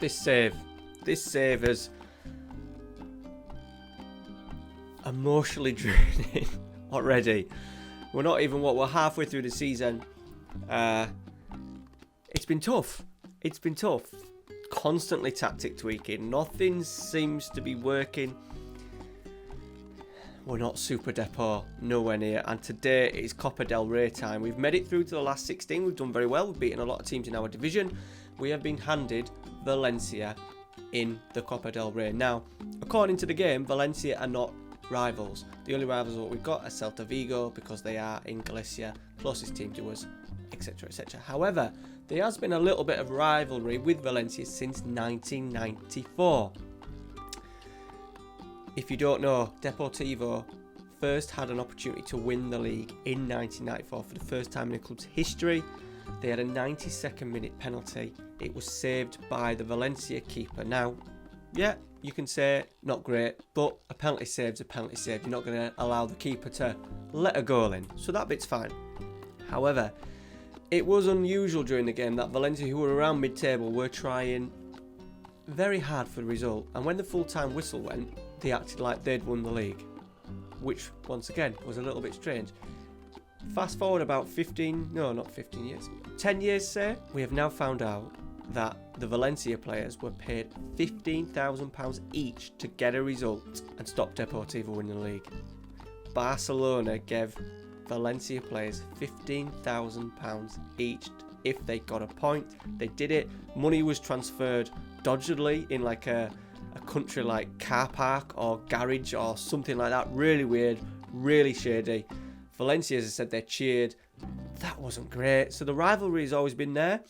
This save is emotionally draining already. We're halfway through the season. It's been tough. Constantly tactic tweaking. Nothing seems to be working. We're not Super Depor, nowhere near. And today it's Copa Del Ray time. We've made it through to the last 16. We've done very well. We've beaten a lot of teams in our division. We have been handed Valencia in the Copa Del Ray. Now, according to the game, Valencia are not rivals. The only rivals what we've got are Celta Vigo because they are in Galicia, closest team to us, etc, etc. However, there has been a little bit of rivalry with Valencia since 1994. If you don't know, Deportivo first had an opportunity to win the league in 1994 for the first time in the club's history. They had a 92nd minute penalty. It was saved by the Valencia keeper. Now, yeah, you can say not great, but a penalty save's a penalty save. You're not going to allow the keeper to let a goal in, so that bit's fine. However, it was unusual during the game that Valencia, who were around mid-table, were trying very hard for the result. And when the full-time whistle went, they acted like they'd won the league, which, once again, was a little bit strange. Fast forward about 10 years, say, we have now found out that the Valencia players were paid £15,000 each to get a result and stop Deportivo winning the league. Barcelona gave Valencia players £15,000 each if they got a point. They did it. Money was transferred dodgily in like a country like car park or garage or something like that. Really weird, really shady. Valencia, as I said, they cheered. That wasn't great. So the rivalry has always been there.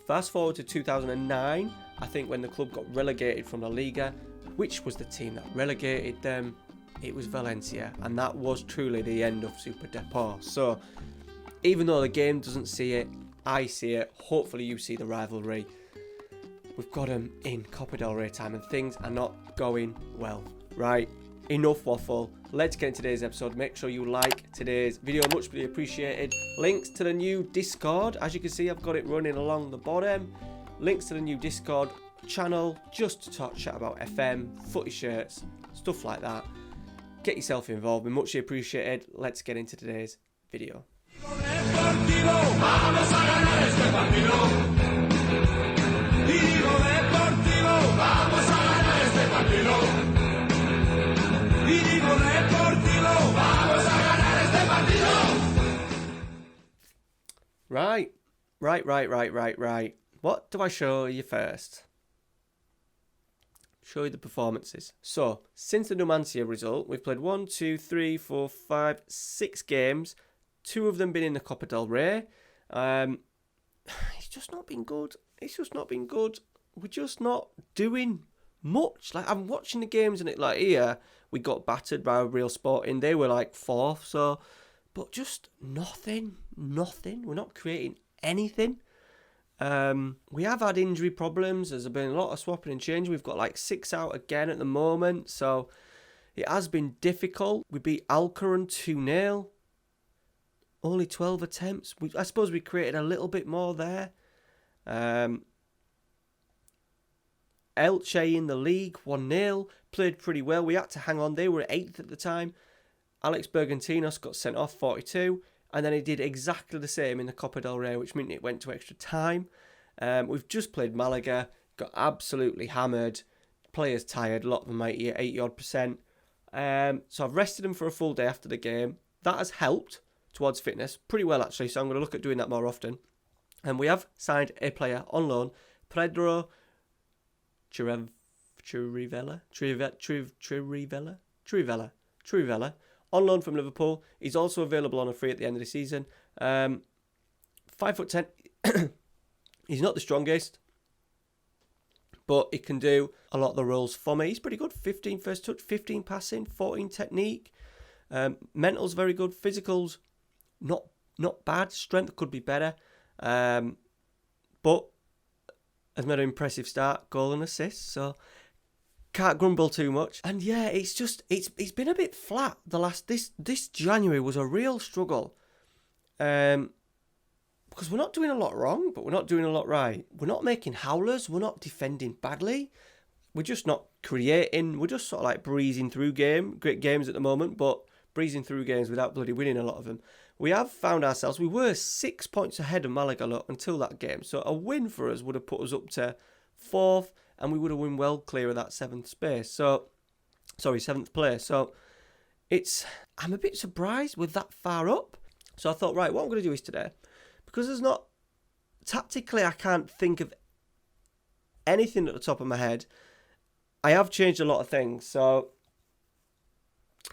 Fast forward to 2009, I think, when the club got relegated from the Liga. Which was the team that relegated them? It was Valencia, and that was truly the end of Super Depor. So even though the game doesn't see it, I see it. Hopefully you see the rivalry. We've got them in Copa Del Ray time and things are not going well. Right, enough waffle. Let's get into today's episode. Make sure you like today's video, muchly appreciated. Links to the new Discord. As you can see, I've got it running along the bottom. Links to the new Discord channel, just to talk chat about FM, footy shirts, stuff like that. Get yourself involved, be muchly appreciated. Let's get into today's video. Right. What do I show you first? Show you the performances. So, since the Numancia result, we've played 6 games. 2 of them been in the Copa del Ray. It's just not been good. We're just not doing much. Like, I'm watching the games and it like here, we got battered by Real Sporting. They were like 4th, so, but just nothing. We're not creating anything. We have had injury problems. There's been a lot of swapping and changing. We've got like 6 out again at the moment, so it has been difficult. We beat Alcoran 2-0. Only 12 attempts. I suppose we created a little bit more there. Elche in the league, 1-0. Played pretty well. We had to hang on. They were 8th at the time. Alex Bergantinos got sent off, 42. And then he did exactly the same in the Copa del Ray, which meant it went to extra time. We've just played Malaga. Got absolutely hammered. Players tired. A lot of them 80-odd%. So I've rested them for a full day after the game. That has helped towards fitness pretty well, actually. So I'm going to look at doing that more often. And we have signed a player on loan, Pedro Trivella, on loan from Liverpool. He's also available on a free at the end of the season. 5'10". He's not the strongest, but he can do a lot of the roles for me. He's pretty good. 15 first touch, 15 passing, 14 technique. Mental's very good. Physical's not bad. Strength could be better. But has made an impressive start, goal and assist, so can't grumble too much. And yeah, it's been a bit flat. This January was a real struggle. because we're not doing a lot wrong, but we're not doing a lot right. We're not making howlers. We're not defending badly. We're just not creating. We're just sort of like breezing through great games at the moment, but breezing through games without bloody winning a lot of them. We have found ourselves, we were 6 points ahead of Malaga until that game. So a win for us would have put us up to 4th, and we would have been well clear of that 7th place. So, 7th place. So I'm a bit surprised with that far up. So I thought, right, what I'm going to do is today, because tactically I can't think of anything at the top of my head. I have changed a lot of things. So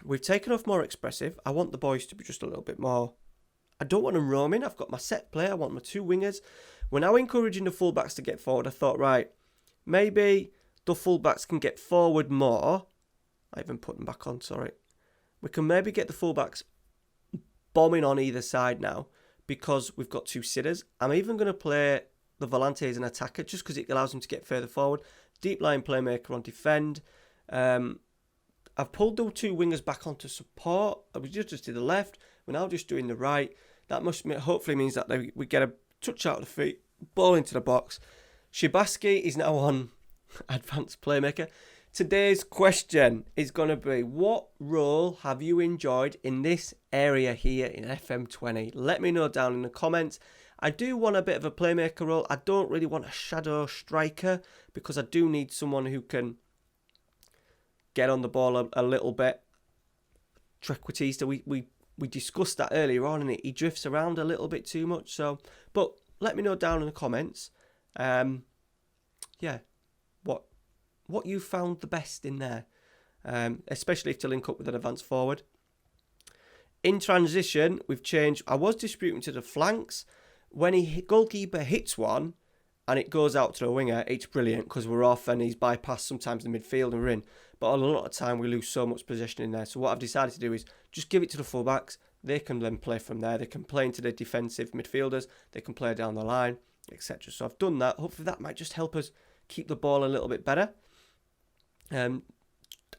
we've taken off more expressive. I want the boys to be just a little bit more. I don't want them roaming. I've got my set play. I want my 2 wingers. We're now encouraging the fullbacks to get forward. I thought, right, maybe the fullbacks can get forward more. I even put them back on, sorry. We can maybe get the fullbacks bombing on either side now because we've got 2 sitters. I'm even going to play the Valencia as an attacker just because it allows them to get further forward. Deep line playmaker on defend. I've pulled the 2 wingers back onto support. I was just to the left. We're now just doing the right. That hopefully means that we get a touch out of the feet, ball into the box. Shibaski is now on advanced playmaker. Today's question is going to be, what role have you enjoyed in this area here in FM20? Let me know down in the comments. I do want a bit of a playmaker role. I don't really want a shadow striker because I do need someone who can get on the ball a little bit. Trequartista, we discussed that earlier on, and he drifts around a little bit too much. So, but let me know down in the comments. What you found the best in there, especially if to link up with an advanced forward. In transition, we've changed. I was distributing to the flanks. When goalkeeper hits one and it goes out to a winger, it's brilliant because we're off and he's bypassed sometimes the midfield and we're in. But a lot of time we lose so much possession in there. So what I've decided to do is just give it to the fullbacks. They can then play from there. They can play into the defensive midfielders. They can play down the line, etc. So I've done that. Hopefully that might just help us keep the ball a little bit better. Out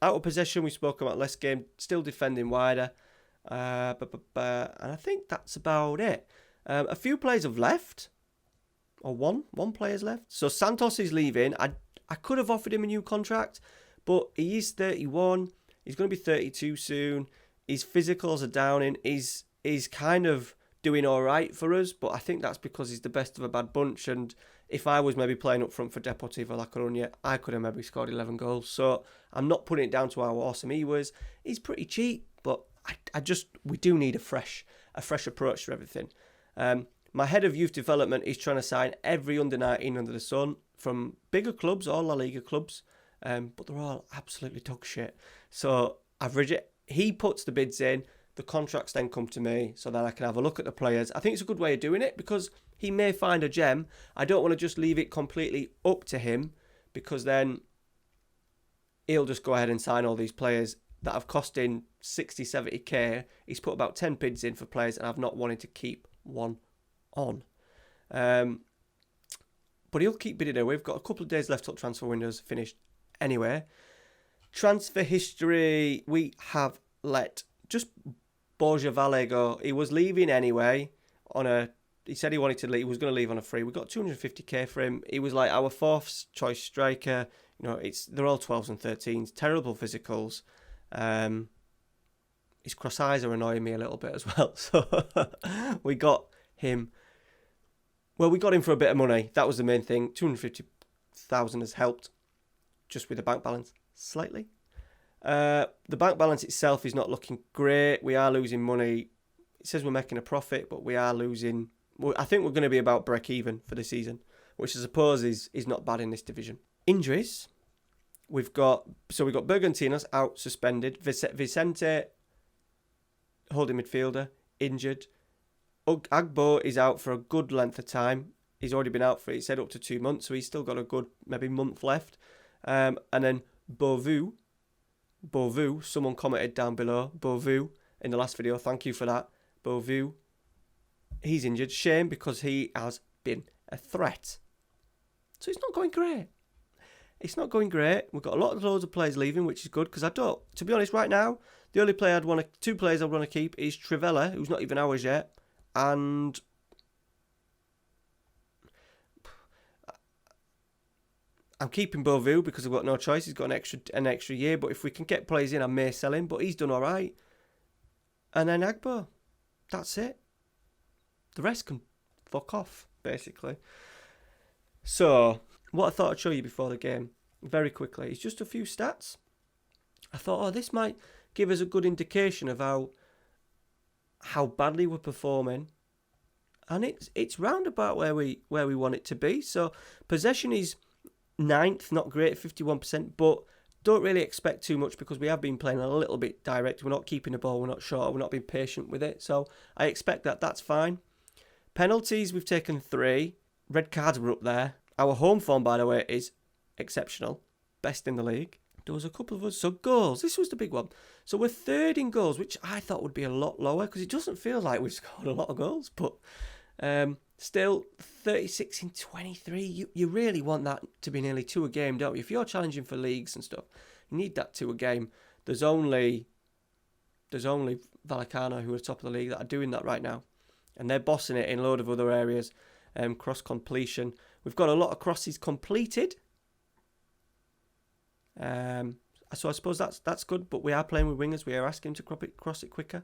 of possession, we spoke about less game, still defending wider. And I think that's about it. A few players have left. Or one player's left. So Santos is leaving. I could have offered him a new contract, but he is 31. He's going to be 32 soon. His physicals are down in. He's kind of doing all right for us, but I think that's because he's the best of a bad bunch. And if I was maybe playing up front for Deportivo La Coruna, I could have maybe scored 11 goals. So I'm not putting it down to how awesome he was. He's pretty cheap, but we do need a fresh approach to everything. My head of youth development is trying to sign every under-19 under the sun from bigger clubs or La Liga clubs, but they're all absolutely dog shit. So he puts the bids in, the contracts then come to me so that I can have a look at the players. I think it's a good way of doing it because he may find a gem. I don't want to just leave it completely up to him because then he'll just go ahead and sign all these players that have cost in 60, 70k. He's put about 10 bids in for players and I've not wanted to keep one on. But he'll keep bidding. We've got a couple of days left till transfer windows finished anyway. Transfer history, we have let just Borja Valle go. He was leaving anyway he said he wanted to leave. He was going to leave on a free. We got 250k for him. He was like our 4th choice striker. You know, they're all 12s and 13s. Terrible physicals. His cross eyes are annoying me a little bit as well. So we got him. Well, we got him for a bit of money. That was the main thing. 250,000 has helped, just with the bank balance slightly. The bank balance itself is not looking great. We are losing money. It says we're making a profit, but we are losing. I think we're going to be about break even for the season, which I suppose is not bad in this division. Injuries. We've got Bergantinos out, suspended. Vicente, holding midfielder, injured. Agbo is out for a good length of time. He's already been out for, he said, up to 2 months, so he's still got a good maybe month left. And then Beauvu, someone commented down below, Beauvu, in the last video, thank you for that. Beauvu, he's injured. Shame, because he has been a threat. So it's not going great. We've got loads of players leaving, which is good, because to be honest, right now, the only player two players I'd want to keep is Trivella, who's not even ours yet, and I'm keeping Beauvue because I've got no choice. He's got an extra year. But if we can get players in, I may sell him. But he's done all right. And then Agbo. That's it. The rest can fuck off, basically. So, what I thought I'd show you before the game, very quickly, is just a few stats. I thought, this might give us a good indication of how badly we're performing. And it's round about where we want it to be. So, possession is 9th, not great, 51%, but don't really expect too much because we have been playing a little bit direct. We're not keeping the ball, we're not short, we're not being patient with it. So, I expect that's fine. Penalties, we've taken 3. Red cards were up there. Our home form, by the way, is exceptional. Best in the league. There was a couple of us. So goals, this was the big one. So we're 3rd in goals, which I thought would be a lot lower because it doesn't feel like we've scored a lot of goals. But still, 36 in 23. You really want that to be nearly 2 a game, don't you? If you're challenging for leagues and stuff, you need that 2 a game. There's only Vallecano who are top of the league that are doing that right now. And they're bossing it in a load of other areas. Cross completion. We've got a lot of crosses completed. So I suppose that's good. But we are playing with wingers. We are asking them to cross it quicker.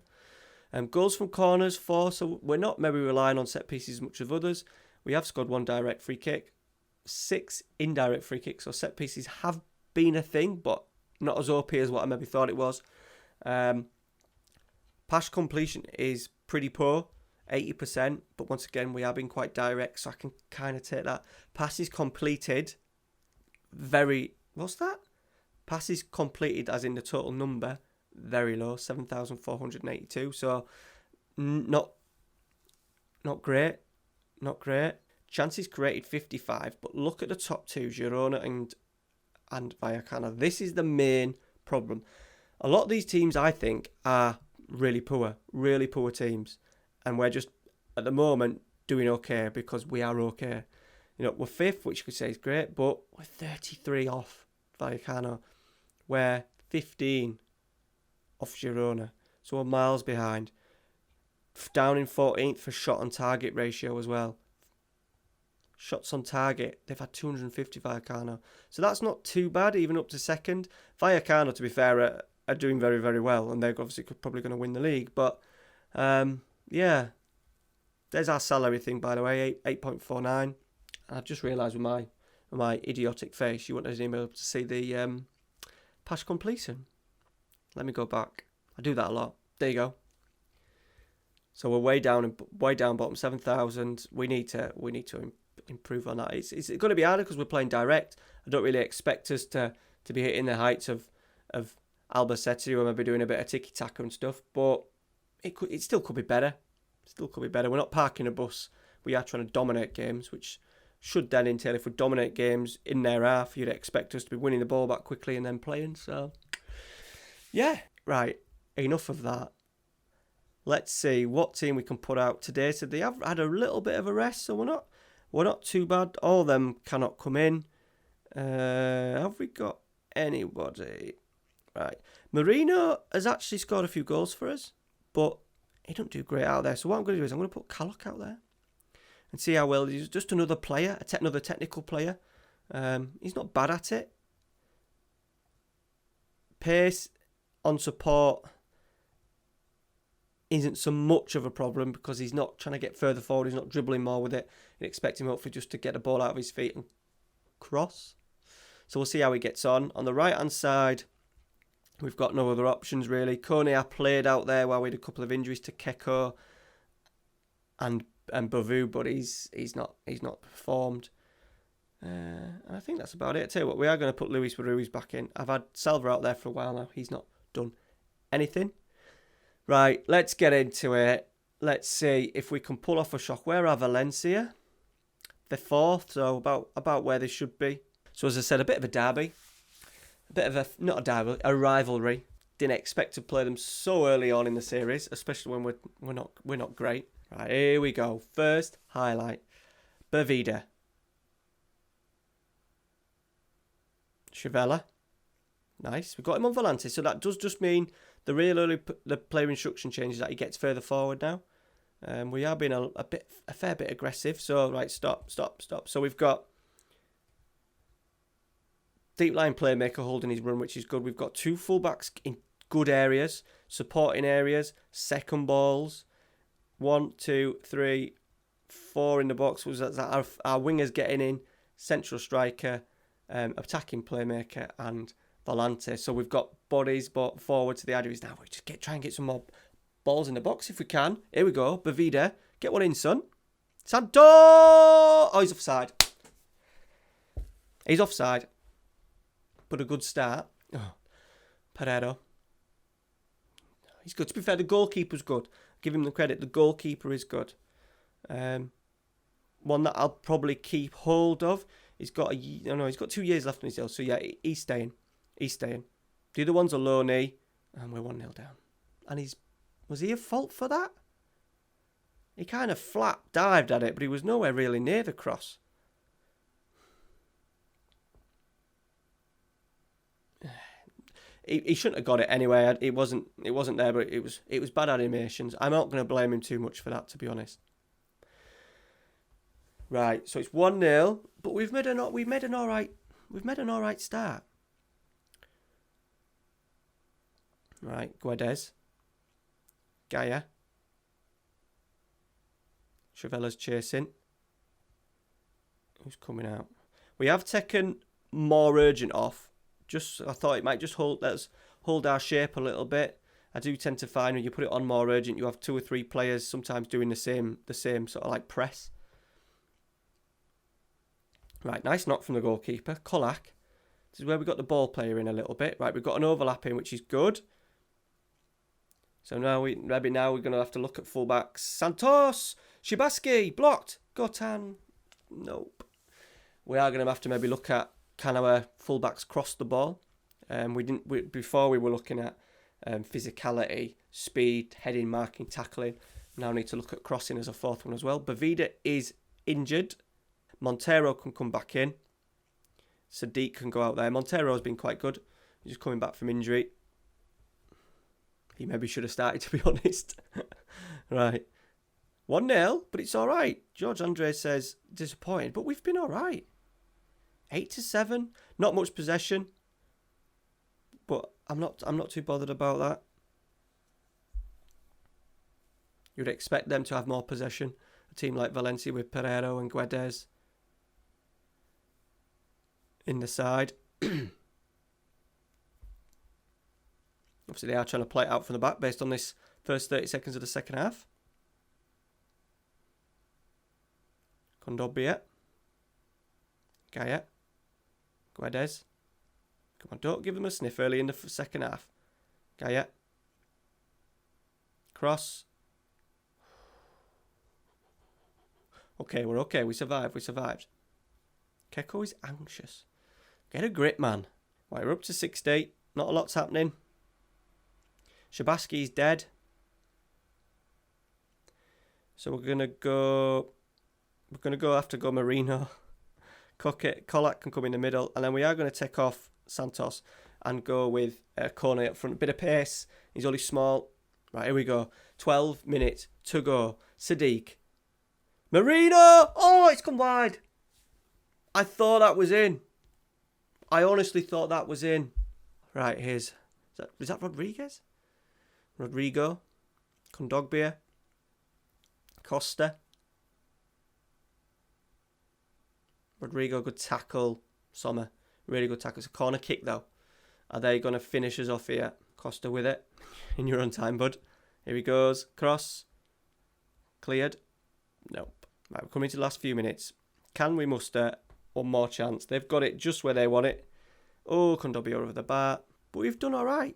Goals from corners, 4. So we're not maybe relying on set pieces as much as others. We have scored 1 direct free kick. 6 indirect free kicks. So set pieces have been a thing, but not as OP as what I maybe thought it was. Pass completion is pretty poor. 80%, but once again, we have been quite direct, so I can kind of take that. Passes completed, what's that? Passes completed, as in the total number, very low, 7,482, so not great. Chances created, 55, but look at the top 2, Girona and Vallecano. This is the main problem. A lot of these teams, I think, are really poor teams. And we're just, at the moment, doing okay because we are okay. We're 5th, which you could say is great, but we're 33 off Vallecano. We're 15 off Girona. So we're miles behind. Down in 14th for shot on target ratio as well. Shots on target, they've had 250 Vallecano. So that's not too bad, even up to 2nd. Vallecano, to be fair, are doing very, very well. And they're obviously probably going to win the league. But yeah, there's our salary thing, by the way, 8.49. I've just realised with my idiotic face, you wouldn't have been able to see the pass completion. Let me go back. I do that a lot. There you go. So we're way down bottom, 7,000. We need to improve on that. It's going to be harder because we're playing direct. I don't really expect us to be hitting the heights of Albacete, who maybe doing a bit of tiki-taka and stuff, but it still could be better. We're not parking a bus. We are trying to dominate games, which should then entail, if we dominate games in their half, you'd expect us to be winning the ball back quickly and then playing. So, yeah. Right. Enough of that. Let's see what team we can put out today. So they have had a little bit of a rest, so we're not too bad. All of them cannot come in. Have we got anybody? Right. Marino has actually scored a few goals for us, but he don't do great out there. So what I'm going to do is I'm going to put Callock out there and see how well he's just another player, another technical player. He's not bad at it. Pace on support isn't so much of a problem because he's not trying to get further forward. He's not dribbling more with it. You expect him hopefully just to get the ball out of his feet and cross. So we'll see how he gets on. On the right-hand side, we've got no other options really. Konya played out there while we had a couple of injuries to Keko and Beauvue, but he's not performed. And I think that's about it. I tell you what, we are going to put Luis Ruiz back in. I've had Salva out there for a while now. He's not done anything. Right, let's get into it. Let's see if we can pull off a shock. Where are Valencia? They're 4th, so about where they should be. So as I said, a bit of a derby. A bit of a rivalry. Didn't expect to play them so early on in the series, especially when we're not great. Right, here we go. First highlight. Bavida. Chivella. Nice. We've got him on Volante, so that does just mean the real early the player instruction changes that he gets further forward now. We are being a fair bit aggressive. So right, stop. So we've got Deep line playmaker holding his run, which is good. We've got 2 fullbacks in good areas, supporting areas, second balls. 1, 2, 3, 4 in the box. Was that our wingers getting in, central striker, attacking playmaker, and volante. So we've got bodies but forward to the idea is now we just try and get some more balls in the box if we can. Here we go. Bavida, get one in, son. Santo! Oh, he's offside. He's offside. But a good start. Oh, Pereiro. He's good. To be fair, the goalkeeper's good. Give him the credit. The goalkeeper is good. One that I'll probably keep hold of. He's got he's got 2 years left on his deal. So yeah, he's staying. He's staying. The other one's a low knee, and we're 1-0 down. And was he at fault for that? He kind of flat dived at it, but he was nowhere really near the cross. He shouldn't have got it anyway. It wasn't there, but it was bad animations. I'm not going to blame him too much for that, to be honest. Right, so it's 1-0, but we've made an all right start. Right, Guedes, Gaia, Chavella's chasing. Who's coming out? We have taken more urgent off. I thought it might just let us hold our shape a little bit. I do tend to find when you put it on more urgent, you have 2 or 3 players sometimes doing the same sort of like press. Right, nice knock from the goalkeeper. Kolak. This is where we got the ball player in a little bit. Right, we've got an overlap in, which is good. So now we're going to have to look at fullbacks. Santos, Shibaski, blocked. Gotan, nope. We are going to have to maybe look at can our fullbacks cross the ball. Before we were looking at physicality, speed, heading, marking, tackling. Now need to look at crossing as a 4th one as well. Bavida is injured. Montero can come back in. Sadiq can go out there. Montero's been quite good. He's just coming back from injury. He maybe should have started, to be honest. Right. 1-0, but it's all right. George Andre says, disappointed, but we've been all right. 8-7. Not much possession. But I'm not too bothered about that. You'd expect them to have more possession. A team like Valencia with Pereiro and Guedes in the side. Obviously, they are trying to play it out from the back based on this first 30 seconds of the second half. Condobia. Gaia. Guedes. Come on, don't give them a sniff early in the second half. Gaia. Cross. Okay, we're okay. We survived. Keko is anxious. Get a grip, man. Right, we're up to 60. Not a lot's happening. Shabaski's dead. So we're going to go after Marino. Kolak can come in the middle. And then we are going to take off Santos and go with Kone up front. A bit of pace. He's only small. Right, here we go. 12 minutes to go. Sadiq. Marino! Oh, it's come wide. I thought that was in. I honestly thought that was in. Right, is that Rodriguez? Rodrigo. Kondogbia. Costa. Rodrigo, good tackle. Sommer, really good tackle. It's a corner kick, though. Are they going to finish us off here? Costa with it. In your own time, bud. Here he goes. Cross. Cleared. Nope. Right, we're coming to the last few minutes. Can we muster one more chance? They've got it just where they want it. Oh, Kondogbia over the bar. But we've done all right.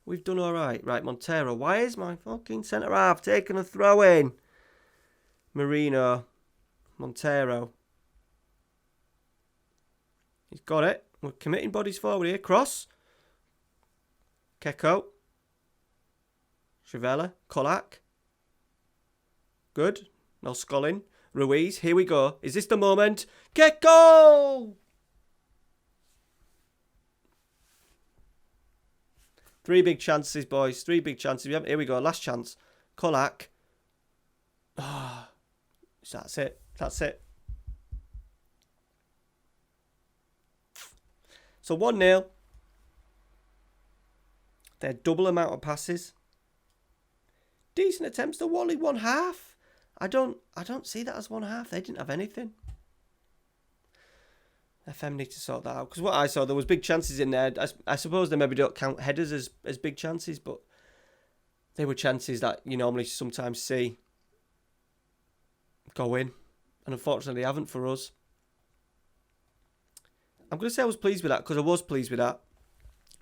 Right, Montero. Why is my fucking centre-half taking a throw-in? Marino. Montero. He's got it. We're committing bodies forward here. Cross. Keko. Chavella. Kolak. Good. No sculling. Ruiz. Here we go. Is this the moment? Keko! 3 big chances, boys. 3 big chances. Here we go. Last chance. Kolak. Oh, that's it. So 1-0. They're double amount of passes. Decent attempts. The Wally 1/2. I don't see that as 1/2. They didn't have anything. FM need to sort that out, because what I saw, there was big chances in there. I suppose they maybe don't count headers as big chances, but they were chances that you normally sometimes see go in, and unfortunately they haven't for us. I'm going to say I was pleased with that, because I was pleased with that.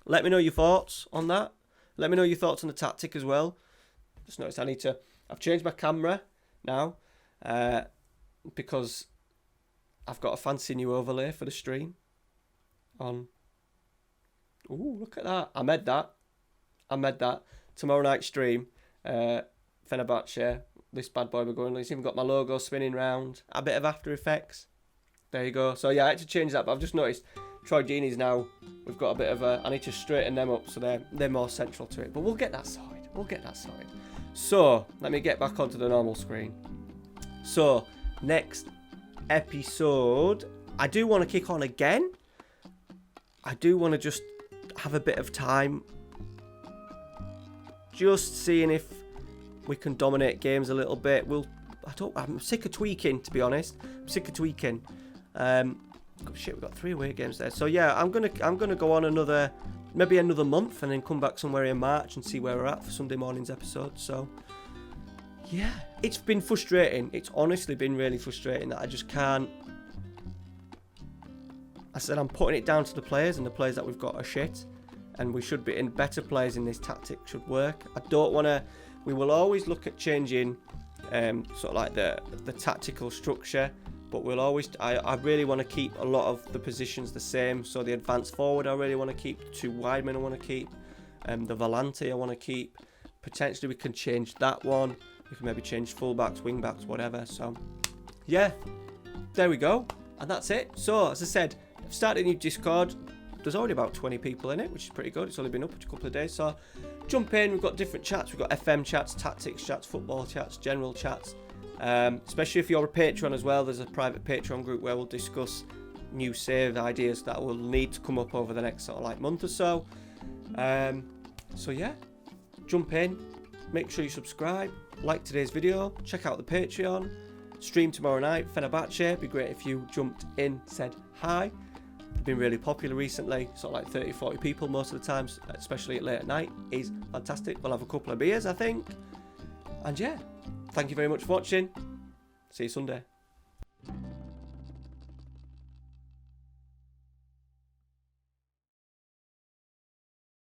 Let me know your thoughts on that. Let me know your thoughts on the tactic as well. Just noticed I've changed my camera now, because I've got a fancy new overlay for the stream on. Ooh, look at that. I made that. Tomorrow night stream, Fenerbahce, this bad boy we're going. It's even got my logo spinning round. A bit of After Effects. There you go. So yeah, I had to change that, but I've just noticed Troy Deeney's now, we've got a bit of a, I need to straighten them up so they're more central to it. But we'll get that sorted. So, let me get back onto the normal screen. So, next episode, I do want to kick on again. I do want to just have a bit of time just seeing if we can dominate games a little bit. I'm sick of tweaking, to be honest. Shit, we've got 3 away games there. So yeah, I'm gonna go on another month and then come back somewhere in March and see where we're at for Sunday morning's episode. So yeah, it's been frustrating. It's honestly been really frustrating that I just can't. I said I'm putting it down to the players, and the players that we've got are shit, and we should be in better players in this tactic should work. I don't want to. We will always look at changing sort of like the tactical structure, but we'll always. I really want to keep a lot of the positions the same. So the advanced forward I really want to keep. The 2 wide men I want to keep. The Volante I want to keep. Potentially we can change that one. We can maybe change fullbacks, wingbacks, whatever. So yeah, there we go, and that's it. So as I said, I've started a new Discord. There's already about 20 people in it, which is pretty good. It's only been up a couple of days, so jump in. We've got different chats. We've got FM chats, tactics chats, football chats, general chats. Especially if you're a Patreon as well, there's a private Patreon group where we'll discuss new save ideas that will need to come up over the next sort of like month or so. So yeah, jump in, make sure you subscribe, like today's video, check out the Patreon, stream tomorrow night, Fenerbahce. It'd be great if you jumped in, said hi. They've been really popular recently, sort of like 30-40 people most of the times, especially late at night. Is fantastic. We'll have a couple of beers, I think. And yeah, thank you very much for watching. See you Sunday.